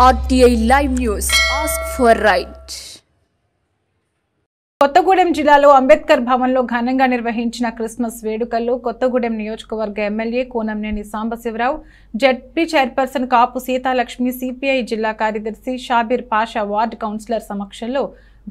RTI Live News. Ask for right. Kothagudem జిల్లాలో అంబేద్కర్ భవన్లో ఘనంగా నిర్వహించిన క్రిస్మస్ వేడుకల్లో కొత్తగూడెం నియోజకవర్గ MLA Kunamneni Sambasivarao, ZP chairperson Kapu Seethalakshmi, CPI జిల్లా కార్యదర్శి షాబీర్ పాషా వార్డు కౌన్సిలర్ సమక్షంలో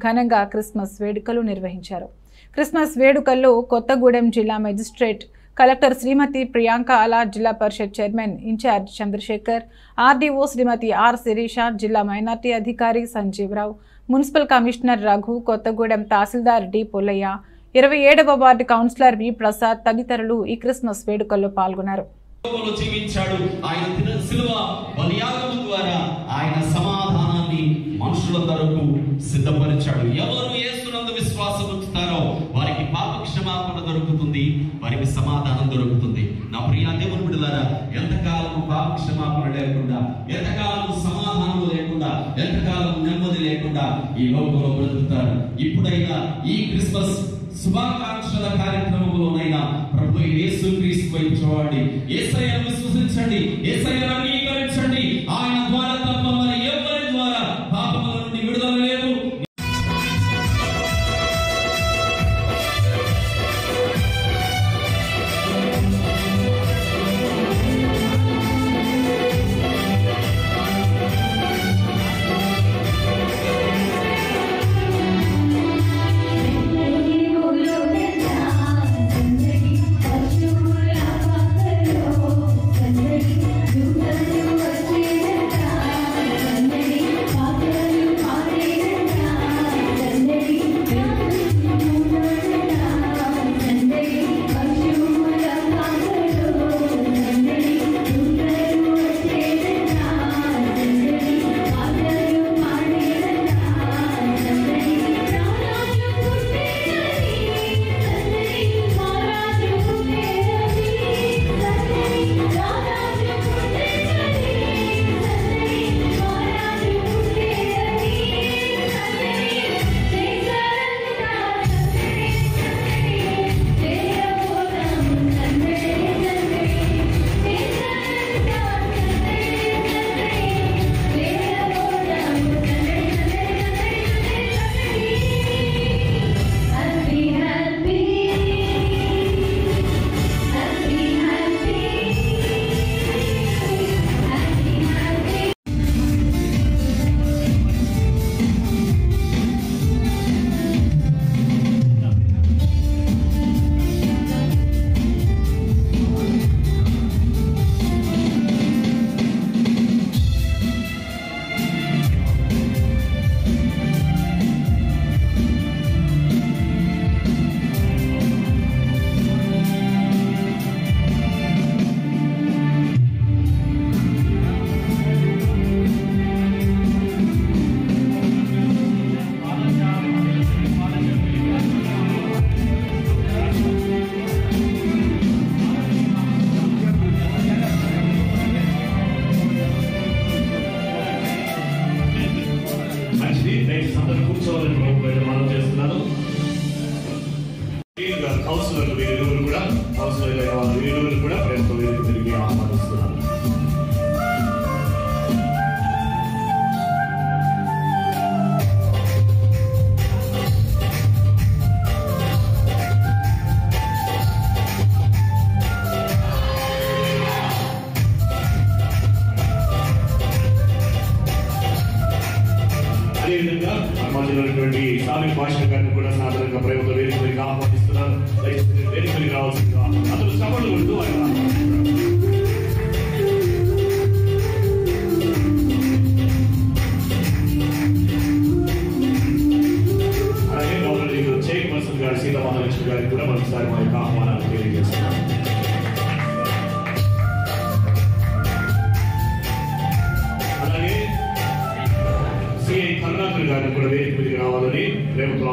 ఘనంగా క్రిస్మస్ వేడుకలు నిర్వహించారు. క్రిస్మస్ వేడుకల్లో కొత్తగూడెం జిల్లా మెజిస్ట్రేట్ కలెక్టర్ శ్రీమతి Priyanka Ala, Zilla Parishad chairman in-charge Chandrashekar, RDO Shrimati R Sirisha, జిల్లా మైనార్టీ అధికారి Sanjeevarao, municipal commissioner Raghu, Kothagudem tahsildar D Pullaiah, 27వ వార్డు కౌన్సిలర్ వి ప్రసాద్ తదితరులు ఈ క్రిస్మస్ వేడుకల్లో పాల్గొన్నారు. వారికి పాప క్షమాపణ దొరుకుతుంది, వారికి సమాధానం దొరుకుతుంది. నా ప్రియ దేవుని బిడ్డలారా, ఎంతకాలం పాప క్షమాపణ లేకుండా, ఎంతకాలం సమాధానం లేకుండా, ఎంతకాలం నెమ్మది లేకుండా ఈ లోకంలో బ్రతుకుతారు. ఇప్పుడైనా ఈ క్రిస్మస్ శుభాకాంక్షల కార్యక్రమంలోనైనా ప్రభు యేసుక్రీస్తు వైపు చూడండి, యేసయ్యను విశ్వసించండి, యేసయ్యను అంగీకరించండి. ఆయన ద్వారా తప్ప మరి ఎవరి ద్వారా పాపముల నుండి విడుదల లేదు.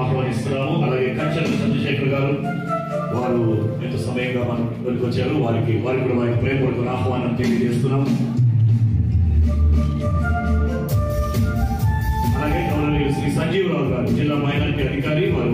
ఆహ్వానిస్తున్నాము. అలాగే కంచెల చంద్రశేఖర్ గారు, వారు ఎంతో సమయంగా మనం వచ్చారు, వారికి కూడా వారికి ప్రేమపూర్వక ఆహ్వానం తెలియజేస్తున్నాం. అలాగే శ్రీ సంజీవరావు గారు, జిల్లా మైనార్టీ అధికారి, వారు